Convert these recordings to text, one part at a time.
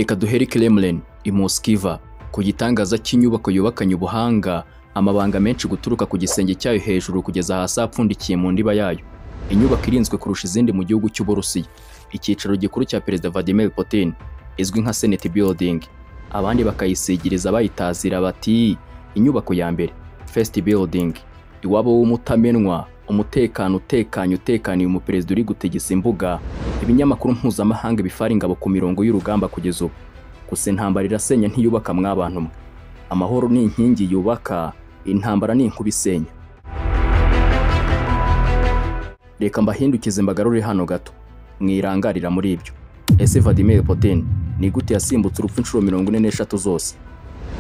Reka duhere Kremlin i Moskiva ku gitangaza cy'inyubako yubakanye ubuhanga, amabanga menshi guturuka ku gisenge cyayo hejuru kugeza hasi apfundikiye mu ndiba yayo. Inyubako irinzwe kurusha izindi mu gihugu cy'Uburusiya. Icyicaro gikuru cya Perezida Vladimir Putin izwi nka Senate Building. Abandi bakayisigiriza bayitazira bati inyubako ya mbere First Building. Iwabo w'umutamenwa, umutekano utekaniye umuperezida uri gutegesa imbuga. Ibinyamakuru mpuzamahanga bifara ingabo ku mirongo y'urugamba kugeza ubu. Gusa intambara irasenya ntiyubaka mw'abantu mwe. Amahoro ni inkingi yubaka, intambara ni inkuba isenya. Reka mbahindukize mbagarure hano gato mwirangarira muri ibyo. Ese Vladimir Putin ni gute yasimbutse urupfu inshuro 43 zose?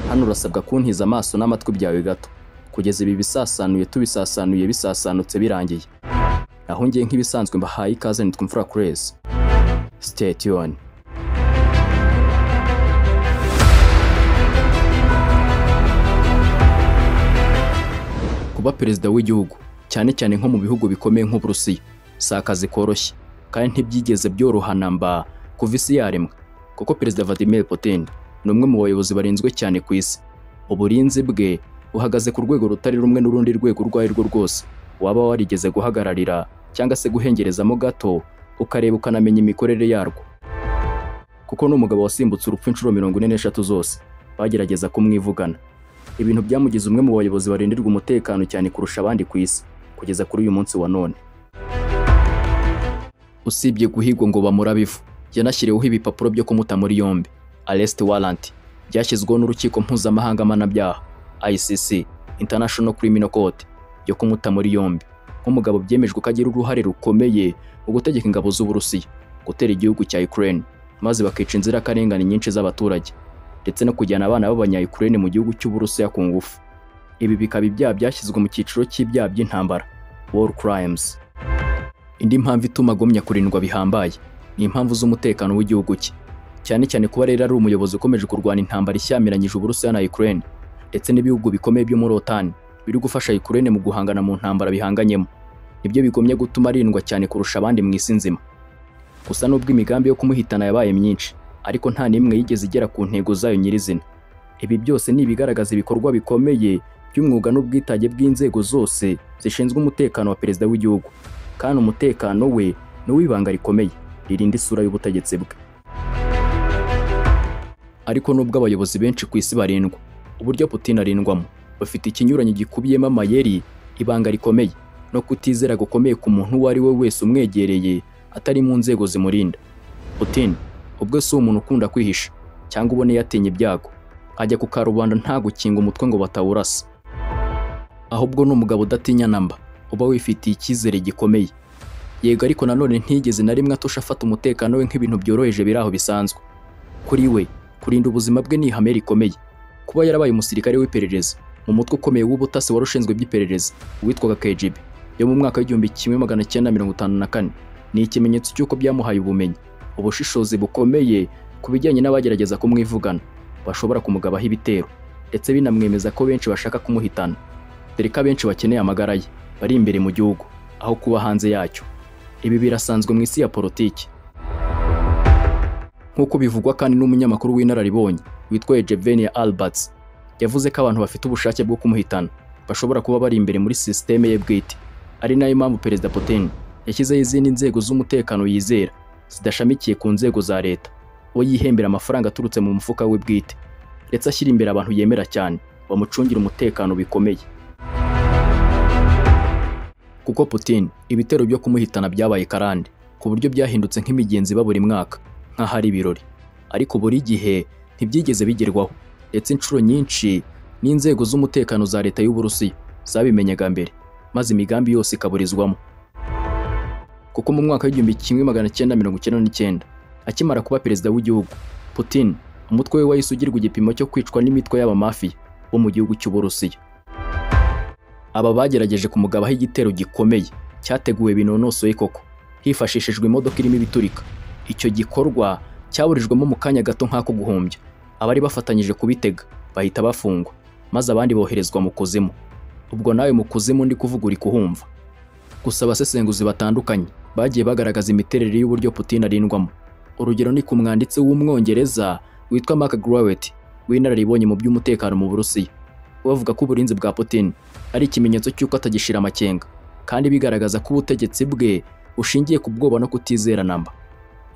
Hano urasabwa kuntiza amaso n'amatwi byawe gato kugeza ibi bisasanuye bisasanutse birangiye. Aho ngiye nk'ibisanzwe mbahaye ikaze, nitwa Imfura Crazy. Stay tuned. Kuba perezida w'igihugu cyane cyane nko mu bihugu bikomeye nk'Uburusiya si akazi koroshye, kandi ntibyigeze byorohana mba kuva isi yaremwa, kuko Perezida Vladimir Putin ni umwe mu bayobozi barinzwe cyane ku isi. Uburinzi bwe buhagaze ku rwego rutari rumwe n'urundi rwego urwo ari rwo rwose waba warigeze guhagararira cyangwa se guhengerezamo gato ukareba ukanamenya imikorere yarwo, kuko n'umugabo wasimbutse urupfu inshuro 43 zose bagerageza kumwivugana. Ibintu byamugize umwe mu bayobozi barindirwa umutekano cyane kurusha abandi ku isi kugeza kuri uyu munsi wa none. Usibye guhigwa ngo bamurabivu, yanashyiriweho ibipapuro byo kumuta muri yombi, arrest warrant, byashyizweho n'urukiko mpuzamahanga mpanabyaha ICC, International Criminal Court, byo kumuta muri yombi nk'umugabo byemejwe ko agira uruhare rukomeye mu gutegeka ingabo z'Uburusiya gutera igihugu cya Ukraine, maze bakica inzirakarengane nyinshi z'abaturage ndetse no kujyana abana b'abanya-Ukraine mu gihugu cy'Uburusiya ku ngufu. Ibi bikaba ibyaha byashyizwe mu cyiciro cy'ibyaha by'intambara, war crimes. Indi mpamvu ituma agomya kurindwa bihambaye ni impamvu z'umutekano w'igihugu cye, cyane cyane kuba rero ari umuyobozi ukomeje kurwana intambara ishyamiranyije Uburusiya na Ukraine ndetse n'ibihugu bikomeye byo muri OTAN biri gufasha Ukraine mu guhangana mu ntambara bihanganyemo. Nibyo bigomye gutuma arindwa cyane kurusha abandi mu isi nzima. Gusa nubwo imigambi yo kumuhitana yabaye myinshi, ariko nta n'imwe yigeze igera ku ntego zayo nyirizina. Ibi byose ni ibigaragaza ibikorwa bikomeye by'umwuga n'ubwitage bw'inzego zose zishinzwe umutekano wa perezida w'igihugu, kandi umutekano we ni uw'ibanga rikomeye ririnda isura y'ubutegetsi bwe. Ariko nubwo abayobozi benshi ku isi barindwa, uburyo Putin arindwamo bafite ikinyuranyo gikubiyemo amayeri, ibanga rikomeye no kutizera gukomeye ku muntu uwo ari we wese umwegereye atari mu nzego zimurinda. Putin ubwo si umuntu ukunda kwihisha cyangwa ubone yatinye ibyago ajya ku karubanda nta gukinga umutwe ngo batawurasa, ahubwo ni umugabo udatinya namba, uba wifitiye icyizere gikomeye. Yego, ariko nanone ntigeze na rimwe atosha afata umutekano we nk'ibintu byoroheje biri aho bisanzwe. Kuri we kurinda ubuzima bwe ni ihame rikomeye. Kuba yarabaye umusirikare w'iperereza mu mutwe ukomeye w'ubutasi wari ushinzwe by'iperereza witwaga KGB yo mu mwaka w'1954 ni ikimenyetso cy'uko byamuhaye ubumenyi, ubushishozi bukomeye ku bijyanye n'abagerageza kumwivugana bashobora kumugabaho ibitero, ndetse binamwemeza ko benshi bashaka kumuhitana, dore ko abenshi bakeneye amagara ye bari imbere mu gihugu aho kuba hanze yacyo. Ibi birasanzwe mu isi ya politiki, nk'uko bivugwa kandi n'umunyamakuru w'inararibonye witwa Evgeny Alberts. Yavuze ko abantu bafite ubushake bwo kumuhitana bashobora kuba bari imbere muri systeme ye bwite, ari nayo mpamvu Perezida Putin yashyizeho izindi nzego z'umutekano yizera zidashamikiye ku nzego za leta, we yihembera amafaranga aturutse mu mufuka we bwite, ndetse ashyira imbere abantu yemera cyane bamucungira umutekano bikomeye. Kuko Putin ibitero byo kumuhitana byabaye karande ku buryo byahindutse nk'imigenzi ba buri mwaka nk'aho ari ibirori, ariko buri gihe ntibyigeze bigerwaho, ndetse inshuro nyinshi n'inzego z'umutekano za leta y'Uburusiya zabimenyaga mbere, maze imigambi yose ikaburizwamo. Kuko mu mwaka w'1999 akimara kuba perezida w'igihugu, Putin umutwe we wahise ugirwa igipimo cyo kwicwa n'imitwe y'abamafiya bo mu gihugu cy'Uburusiya. Aba bagerageje kumugabaho igitero gikomeye cyateguwe binonosoye koko hifashishijwe imodoka irimo ibiturika. Icyo gikorwa cyaburijwemo mu kanya gato nk'ako guhumbya. Abari bafatanyije kubitega bahita bafungwa, maze abandi boherezwa mu kuzimu. Ubwo nawe mu kuzimu ndi kuvuga uri kuhumva. Gusa abasesenguzi batandukanye bagiye bagaragaza imiterere y'uburyo Putin arindwamo. Urugero ni ku mwanditsi w'umwongereza witwa Mark Grawett w'inararibonye mu by'umutekano mu Burusiya, bavuga ko uburinzi bwa Putin ari ikimenyetso cy'uko atagishira amakenga kandi bigaragaza ko ubutegetsi bwe bushingiye ku bwoba no kutizera namba.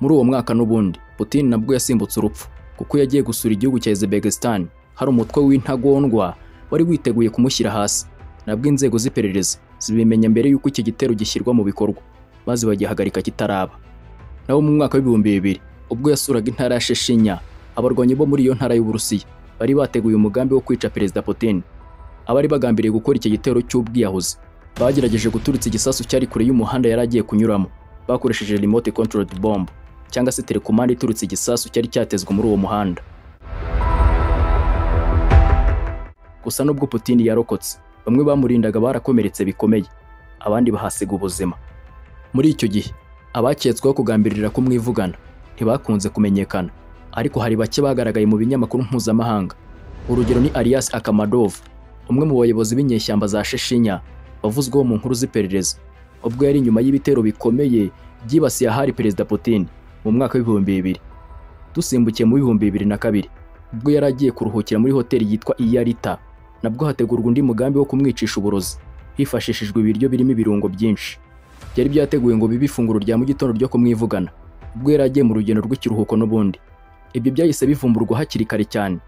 Muri uwo mwaka n'ubundi Putin nabwo yasimbutse urupfu kuko yagiye gusura igihugu cya Uzbekistan, hari umutwe w'intagondwa wari witeguye kumushyira hasi. Nabwo inzego z'iperereza zibimenya mbere y'uko iki gitero gishyirwa mu bikorwa, maze bagihagarika kitaraba. Naho mu mwaka w'2000 ubwo yasuraga intara ya Chechnya, abarwanyi bo muri iyo ntara y'Uburusiya bari bateguye umugambi wo kwica Perezida Putin. Abari bagambiriye gukora iki gitero cy'ubwiyahuzi bagerageje guturitsa igisasu cyari kure y'umuhanda yari agiye kunyuramo bakoresheje remote controlled bomb cyangwa se telekomande ituritse igisasu cyari cyatezwe muri uwo muhanda. Gusa nubwo Putin yarokotse, bamwe bamurindaga barakomeretse bikomeye, abandi bahasiga ubuzima. Muri icyo gihe abaketsweho kugambirira kumwivugana ntibakunze kumenyekana, ariko hari bake bagaragaye mu binyamakuru mpuzamahanga. Urugero ni Alias Akamadov, umwe mu bayobozi b'inyeshyamba za Chechnya wavuzweho mu nkuru z'iperereza, ubwo yari inyuma y'ibitero bikomeye byibasiye ahari Perezida Putin mu mwaka w'2000. Dusimbukiye mu 2002 ubwo yari agiye kuruhukira muri hoteli yitwa Iyarita, nabwo hategurwa undi mugambi wo kumwicisha uburozi hifashishijwe ibiryo birimo ibirungo byinshi. Byari byateguwe ngo bibe ifunguro rya mu gitondo ryo kumwivugana ubwo yari agiye mu rugendo rw'ikiruhuko n'ubundi. Ibyo byahise bivumburwa hakiri kare cyane,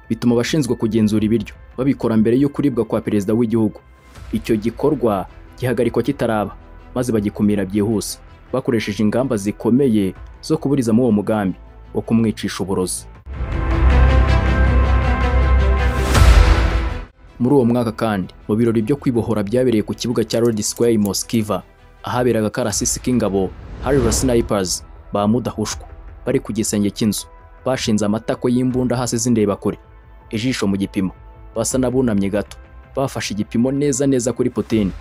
bituma abashinzwe kugenzura ibiryo babikora mbere yo kuribwa kwa perezida w'igihugu. Icyo gikorwa gihagarikwa kitaraba, maze bagikumira byihuse bakoresheje ingamba zikomeye zo kuburizamo uwo mugambi wo kumwicisha uburozi. Muri uwo mwaka kandi mu birori byo kwibohora byabereye ku kibuga cya Red Square i Moskva, ahaberaga karasisi k'ingabo, hari snipers ba mudahushwa bari ku gisenge cy'inzu bashinze amatako y'imbunda hasi zindeba kure, ijisho mu gipimo, basa nabunamye gato, bafashe igipimo neza neza kuri Putin,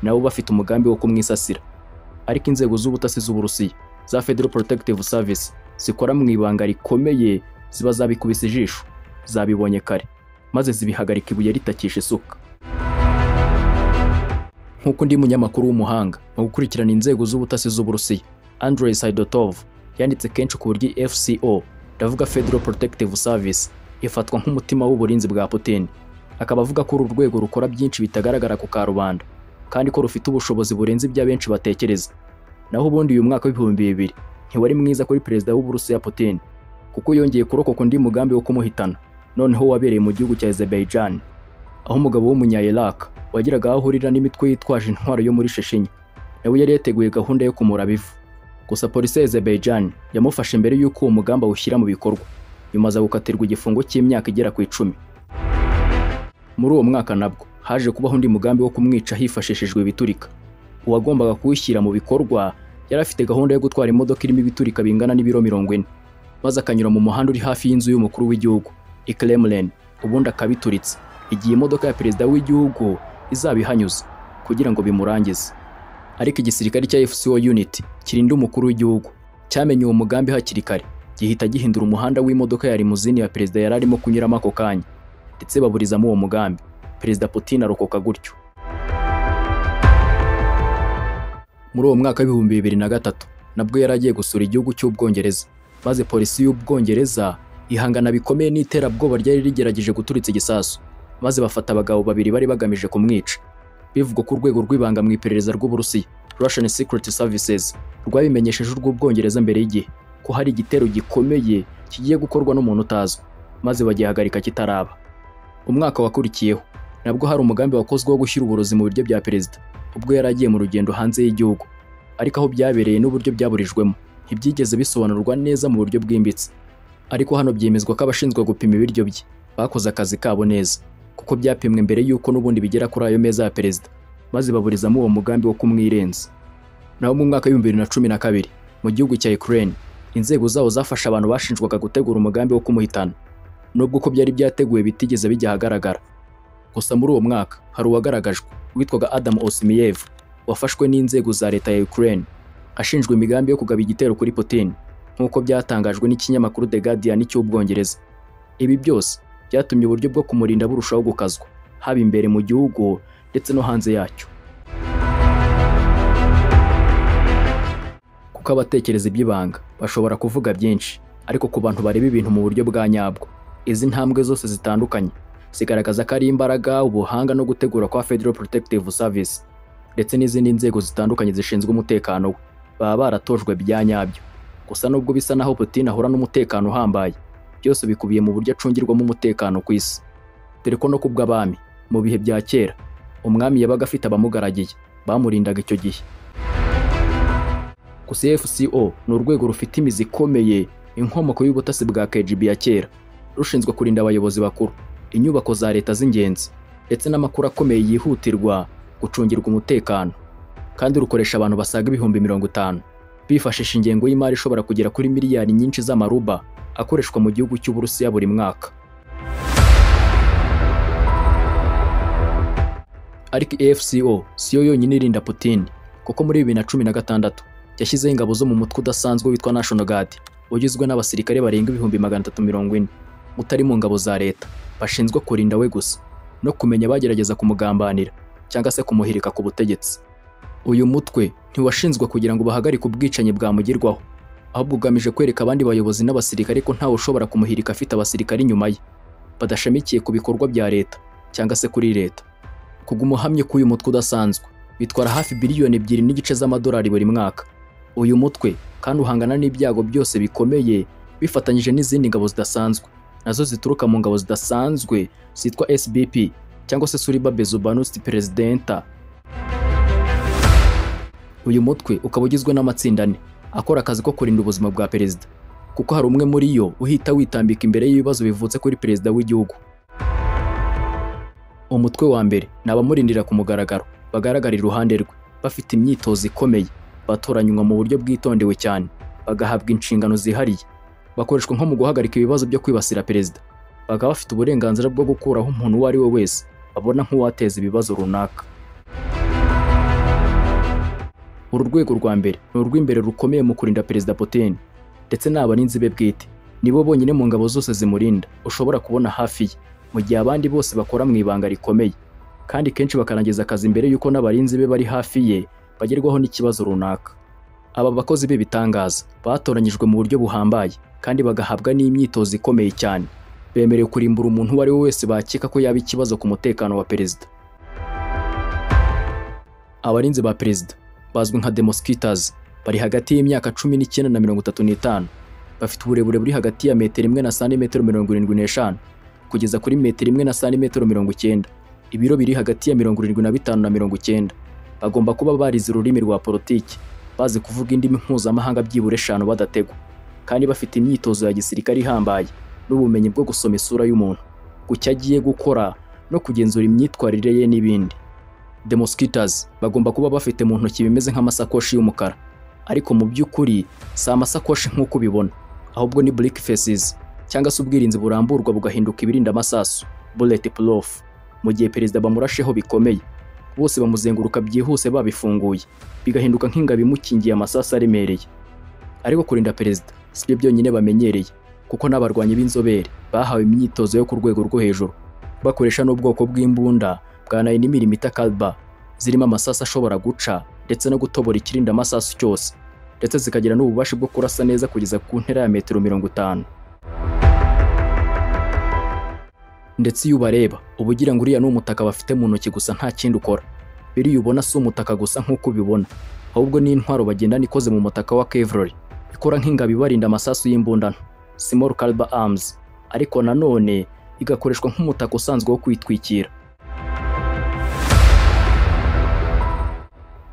nabo bafite umugambi wo kumwisasira. Ariko inzego z'ubutasi z'Uburusiya za Federal Protective Service zikora mu ibanga rikomeye, ziba zabikubise ijisho, zabibonye kare, maze zibihagarika ibuye ritakisha isuka. Nk'uko undi munyamakuru w'umuhanga mu gukurikirana inzego z'ubutasi z'Uburusiya, Andrei Saidotov, yanditse kenshi ku buryo FCO, ndavuga Federal Protective Service, ifatwa nk'umutima w'uburinzi bwa Putin. Akaba avuga ko uru rwego rukora byinshi bitagaragara ku karubanda kandi ko rufite ubushobozi burenze ibya benshi batekereza. Naho ubundi uyu mwaka w'2000 ntiwari mwiza kuri perezida w'Uburusiya Putin, kuko yongeye kurokoka undi mugambi wo kumuhitana, noneho wabereye mu gihugu cya Azerbaijan, aho umugabo w'umunya-Iraq wagiraga aho ahurira n'imitwe yitwaje intwaro yo muri Chechnya, nawe yari yateguye gahunda yo kumura bivu. Gusa polisi ya Azerbaijan yamufashe mbere y'uko uwo mugambi awushyira mu bikorwa, nyuma aza gukatirwa igifungo cy'imyaka igera ku 10. Muri uwo mwaka nabwo haje kubaho undi mugambi wo kumwica hifashishijwe ibiturika. Uwagombaga kuwushyira mu bikorwa yari afite gahunda yo gutwara imodoka irimo ibiturika bingana n'ibiro 40, maze akanyura mu muhanda uri hafi y'inzu y'umukuru w'igihugu i Kremlin, ubundi akabituritsa igihe imodoka ya perezida w'igihugu izabihanyuze kugira ngo bimurangize. Ariko igisirikare cya FCO unit kirinda umukuru w'igihugu cyamenye uwo mugambi hakiri kare, gihita gihindura umuhanda w'imodoka ya limuzini ya perezida yari arimo kunyuramo ako kanya, ndetse baburizamo uwo mugambi. Perezida Putin arokoka gutyo. Muri uwo mwaka w'2003 nabwo yari agiye gusura igihugu cy'Ubwongereza, maze polisi y'Ubwongereza ihangana bikomeye n'iterabwoba ryari rigerageje guturitsa igisasu, maze bafata abagabo babiri bari bagamije kumwica. Bivugwa ko urwego rw'ibanga mu iperereza rw'Uburusiya, Russian Secret Services, rwabimenyesheje urw'Ubwongereza mbere y'igihe ko hari igitero gikomeye kigiye gukorwa n'umuntu utazwi, maze bagihagarika kitaraba. Umwaka wakurikiyeho nabwo hari umugambi wakozwe wo gushyira uburozi mu biryo bya perezida, ubwo yari agiye mu rugendo hanze y'igihugu, ariko aho byabereye n'uburyo byaburijwemo ntibyigeze bisobanurwa neza mu buryo bwimbitse. Ariko hano byemezwa ko abashinzwe gupima ibiryo bye bakoze akazi kabo neza, kuko byapimwe mbere y'uko n'ubundi bigera kuri ayo meza ya perezida, maze baburizamo uwo mugambi wo kumwirenza. Naho mu mwaka w'2012 mu gihugu cya Ukraine, inzego zaho zafashe abantu bashinjwaga gutegura umugambi wo kumuhitana, nubwo ko byari byateguwe bitigeze bijya ahagaragara. Gusa muri uwo mwaka hari uwagaragajwe witwaga Adam Osmiev, wafashwe n'inzego za leta ya Ukraine ashinjwa imigambi yo kugaba igitero kuri Putin, nk'uko byatangajwe n'ikinyamakuru The Guardian cy'Ubwongereza. Ibi byose byatumye uburyo bwo kumurinda burushaho gukazwa, haba imbere mu gihugu ndetse no hanze yacyo. Kuko abatekereza iby'ibanga bashobora kuvuga byinshi, ariko ku bantu bareba ibintu mu buryo bwa nyabwo. Izi ntambwe zose zitandukanye zigaragaza ko ari imbaraga, ubuhanga no gutegura kwa Federal Protective Service ndetse n'izindi nzego zitandukanye zishinzwe umutekano we baba baratojwe bya nyabyo. Gusa nubwo bisa naho Putin ahura n'umutekano uhambaye, byose bikubiye mu buryo acungirwamo umutekano ku isi. Dore ko no kubw'abami mu bihe bya kera umwami yabaga afite abamugaragiye bamurindaga icyo gihe. Gusa FCO ni urwego rufite imizi ikomeye, inkomoko y'ubutasi bwa KGB ya kera, rushinzwe kurinda abayobozi bakuru, inyubako za leta z'ingenzi ndetse n'amakuru akomeye yihutirwa gucungirwa umutekano, kandi rukoresha abantu basaga ibihumbi 50 bifashisha ingengo y'imari ishobora kugera kuri miliyari nyinshi z'amaruba akoreshwa mu gihugu cy'Uburusiya buri mwaka. Ariko FCO siyo yonyine irinda Putin, kuko muri 2016 yashyizeho ingabo zo mu mutwe udasanzwe witwa National Guard, ugizwe n'abasirikare barenga 340,000 utari mu ngabo za leta, bashinzwe kurinda we gusa no kumenya bagerageza kumugambanira cyangwa se kumuhirika ku butegetsi. Uyu mutwe ntiwashinzwe kugira ngo bahagarike ubwicanyi bwamugirwaho, ahubwo ugamije kwereka abandi bayobozi n'abasirikare ko ntawe ushobora kumuhirika afite abasirikare inyuma ye badashamikiye ku bikorwa bya leta cyangwa se kuri leta. Kuguma uhamye k'uyu mutwe udasanzwe bitwara hafi biliyoni 2.5 z'amadolari buri mwaka. Uyu mutwe kandi uhangana n'ibyago byose bikomeye bifatanyije n'izindi ngabo zidasanzwe nazo zituruka mu ngabo zidasanzwe zitwa SBP cyangwa se Služba bezbednosti prezidenta. Uyu mutwe ukaba ugizwe n'amatsinda ane akora akazi ko kurinda ubuzima bwa perezida, kuko hari umwe muri yo uhita witambika imbere y'ibibazo bivutse kuri perezida w'igihugu. Umutwe wa mbere ni abamurindira ku mugaragaro, bagaragara iruhande rwe bafite imyitozo ikomeye, batoranywa mu buryo bwitondewe cyane, bagahabwa inshingano zihariye, bakoreshwa nko mu guhagarika ibibazo byo kwibasira perezida, bakaba bafite uburenganzira bwo gukuraho umuntu uwo ari we wese babona nk'uwateza ibibazo runaka. Uru rwego rwa mbere ni urw'imbere rukomeye mu kurinda perezida Putin, ndetse n'abarinzi be bwite nibo bonyine mu ngabo zose zimurinda ushobora kubona hafi ye, mu gihe abandi bose bakora mu ibanga rikomeye, kandi kenshi bakarangiza akazi mbere y'uko n'abarinzi be bari hafi ye bagerwaho n'ikibazo runaka. Aba bakozi be bitangaza batoranyijwe mu buryo buhambaye kandi bagahabwa n'imyitozo ikomeye cyane, bemerewe kurimbura umuntu uwo ari we wese bakeka ko yaba ikibazo ku mutekano wa perezida. Abarinzi ba perezida bazwi nka The Mosquitoes, bari hagati y'imyaka 19 na 35, bafite uburebure buri hagati ya metero 1 na santimetero 75 kugeza kuri metero 1 na santimetero 90, ibiro biri hagati ya 75 na 90. Bagomba kuba barize ururimi rwa politiki, bazi kuvuga indimi mpuzamahanga byibura 5 badategwa, kandi bafite imyitozo ya gisirikare ihambaye n'ubumenyi bwo gusoma isura y'umuntu, gucya agiye gukora no kugenzura imyitwarire ye n'ibindi. The Mosquitoes bagomba kuba bafite mu ntoki bimeze nk'amasakoshi y'umukara, ariko mu by'ukuri si amasakoshi nk'uko ubibona, ahubwo ni briefcases cyangwa se ubwirinzi buramburwa bugahinduka ibirinda amasasu, bulletproof. Mu gihe perezida bamurasheho bikomeye, bose bamuzenguruka byihuse babifunguye, bigahinduka nk'ingabo imukingiye amasasu aremereye. Ariko kurinda perezida si byo byonyine bamenyereye, kuko n'abarwanyi b'inzobere bahawe imyitozo yo ku rwego rwo hejuru, bakoresha n'ubwoko bw'imbunda bwa 9mm caliber zirimo amasasu ashobora guca ndetse no gutobora ikirinda amasasu cyose, ndetse zikagira n'ububasha bwo kurasa neza kugeza ku ntera ya metero 50. Ndetse iyo ubareba uba ugira ngo uriya ni umutaka bafite mu ntoki gusa nta kindi ukora. Biriya ubona si umutaka gusa nk'uko ubibona, ahubwo ni intwaro bagendana ikoze mu mutaka wa Kevlar, ikora nk'ingabo ibarinda amasasu y'imbunda nto, small caliber arms, ariko nanone igakoreshwa nk'umutaka usanzwe wo kwitwikira.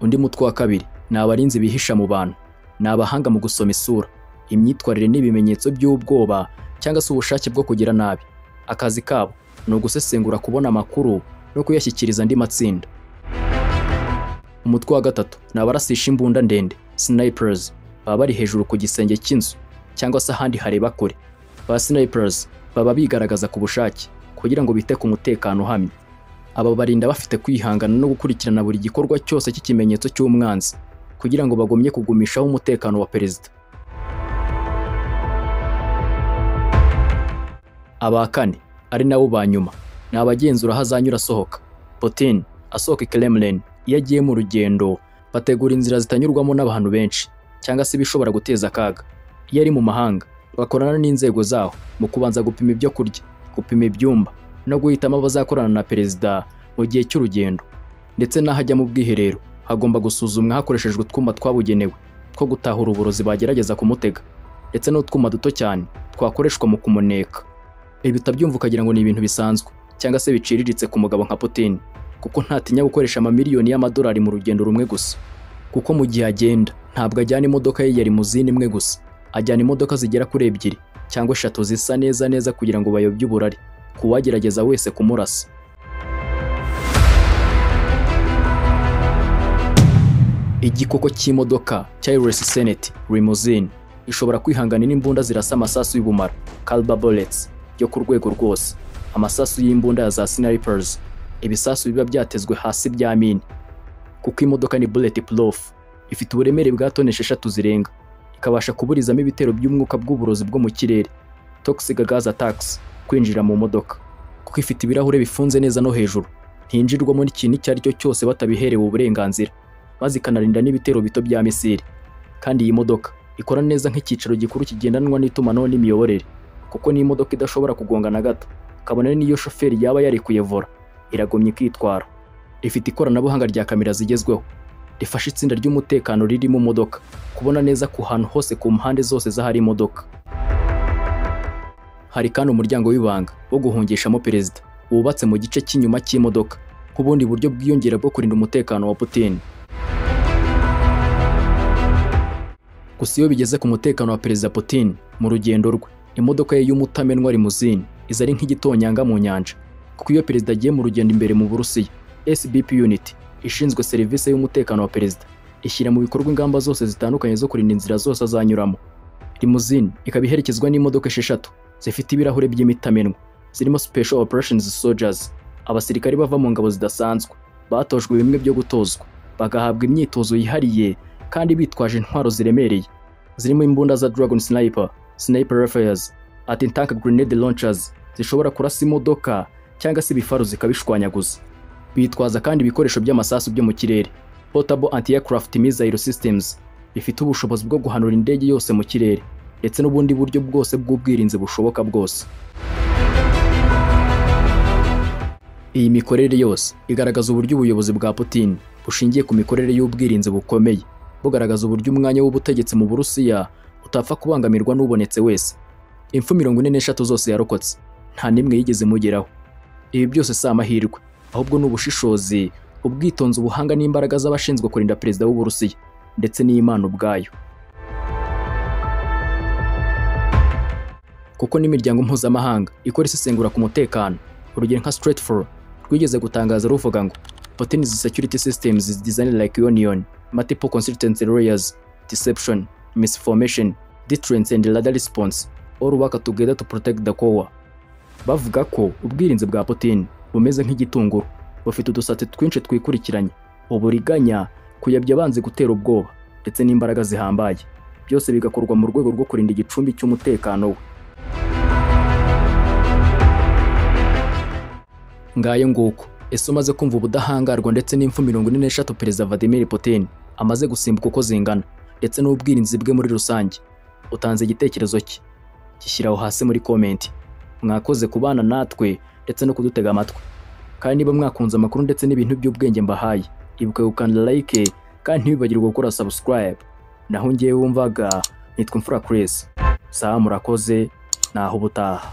Undi mutwe wa kabiri ni abarinzi bihisha mu bantu, ni abahanga mu gusoma isura, imyitwarire n'ibimenyetso by'ubwoba cyangwa se ubushake bwo kugira nabi. Akazi kabo ni ugusesengura, kubona amakuru no kuyashyikiriza andi matsinda. Umutwe wa gatatu ni abarasisha imbunda ndende, snipers, baba bari hejuru ku gisenge cy'inzu cyangwa se ahandi hareba kure. Ba snipers baba bigaragaza ku bushake kugira ngo bite ku mutekano uhamye. Aba barinda bafite kwihangana no gukurikirana buri gikorwa cyose cy'ikimenyetso cy'umwanzi kugira ngo bagomye kugumishaho umutekano wa perezida. Aba kane ari nabo ba nyuma ni abagenzura hazanyura asohoka. Putin asohoka i Kremlin iyo agiye mu rugendo, bategura inzira zitanyurwamo n'abantu benshi cyangwa se bishobora guteza akaga. Iyo ari mu mahanga bakorana n'inzego zaho mu kubanza gupima ibyo kurya, gupima ibyumba no guhitamo abazakorana na perezida mu gihe cy'urugendo. Ndetse n'ahajya mu bwiherero hagomba gusuzumwa hakoreshejwe utwuma twabugenewe two gutahura uburozi bagerageza kumutega, ndetse n'utwuma duto cyane twakoreshwa mu kumuneka. Ibi utabyumva ukagira ngo ni ibintu bisanzwe cyangwa se biciriritse ku mugabo nka Putin, kuko ntatinya gukoresha amamiliyoni y'amadolari mu rugendo rumwe gusa. Kuko mu gihe agenda ntabwo ajyana imodoka ye ya limuzine imwe gusa, ajyana imodoka zigera kuri 2 cyangwa 3 zisa neza kugira ngo bayobye uburari kuwagerageza wese kumurasa. Igikoko cy'imodoka cya US Senate limousine ishobora kwihanganira imbunda zirasa amasasu y'ubumara caliber bullets yo ku rwego rwose, amasasu y'imbunda ya za snipers, ibisasu biba byatezwe hasi bya mine. Kuko imodoka ni bulletproof, ifite uburemere bwa toni 6 zirenga, ikabasha kuburizamo ibitero by'umwuka bw'uburozi bwo mu kirere toxic gas attacks kwinjira mu modoka. Kuko ifite ibirahure bifunze neza no hejuru, ntinjirwamo n'ikintu icyo ari cyo cyose batabiherewe uburenganzira, maze ikanarinda n'ibitero bito bya misiri. Kandi iyi modoka ikora neza nk'icyicaro gikuru kigendanwa n'itumanaho n'imiyoborere, kuko ni imodoka idashobora kugonga na gato, kabone n'iyo shoferi yaba yarikuye vola iragomye kwitwara. Ifite ikoranabuhanga rya kamera zigezweho rifasha itsinda ry'umutekano riri mu modoka kubona neza ku hantu hose ku mpande zose zahari imodoka. Hari kandi umuryango w'ibanga wo guhungishamo perezida wubatse mu gice cy'inyuma cy'imodoka, nk'ubundi buryo bwiyongera bwo kurinda umutekano wa Putin. Gusa iyo bigeze ku mutekano wa perezida Putin mu rugendo rwe, imodoka ye y'umutamenwa limousine iza ari nk'igitonyanga mu nyanja. Kuko iyo perezida agiye mu rugendo imbere mu Burusiya, SBP unit ishinzwe serivisi y'umutekano wa perezida ishyira mu bikorwa ingamba zose zitandukanye zo kurinda inzira zose azanyuramo. Limousine ikaba iherekezwa n'imodoka 6 zifite ibirahure by'imitamenwa zirimo special operations soldiers, abasirikari bava mu ngabo zidasanzwe batojwe bimwe byo gutozwa, bagahabwa imyitozo yihariye kandi bitwaje intwaro ziremereye zirimo imbunda za Dragon Sniper, Sniper Rifles, anti-tank grenade launchers zishobora kurasa imodoka cyangwa se ibifaru zikabishwanyaguza. Bitwaza kandi ibikoresho by'amasasu byo mu kirere, portable anti-aircraft missile systems bifite ubushobozi bwo guhanura indege yose mu kirere, ndetse n'ubundi buryo bwose bw'ubwirinzi bushoboka bwose. Iyi mikorere yose igaragaza uburyo ubuyobozi bwa Putin bushingiye ku mikorere y'ubwirinzi bukomeye, bugaragaza uburyo umwanya w'ubutegetsi mu Burusiya utapfa kubangamirwa n'ubonetse wese. Impfu 43 zose yarokotse nta nimwe yigeze mugeraho. Ibi byose si amahirwe, ahubwo n'ubushishozi, ubwitonzi, ubuhanga n'imbaraga z'abashinzwe kurinda perezida w'u Burusiya ndetse n'Imana ubwayo. Kuko n'imiryango mpuzamahanga ikora isesengura ku mutekano, urugero nka Stratfor rwigeze gutangaza ruvuga ngo Putin's security systems is designed like onion, multiple constituency layers, deception, misinformation, deterrence and radar response all work together to protect the core. Bavuga ko ubwirinzi bwa Putin bumeze nk'igitunguru, bufite udusate twinshi twikurikiranye, uburiganya, kuyabya abanzi, gutera ubwoba ndetse n'imbaraga zihambaye, byose bigakorwa mu rwego rwo kurinda igicumbi cy'umutekano we. Ngayo nguko ese umaze kumva ubudahangarwa ndetse n'impfu 43 perezida Vladimir Putin amaze gusimbuka uko zingana, ndetse n'ubwirinzi bwe muri rusange, utanze igitekerezo cye, gishyiraho hasi muri comment. Mwakoze kubana natwe ndetse no kudutega amatwi, kandi niba mwakunze amakuru ndetse n'ibintu by'ubwenge mbahaye, ibuka gukanda like kandi ntibibagirwe gukora subscribe. Naho ngiye wumvaga nitwa Mfura Chris. Murakoze, naho ubutaha.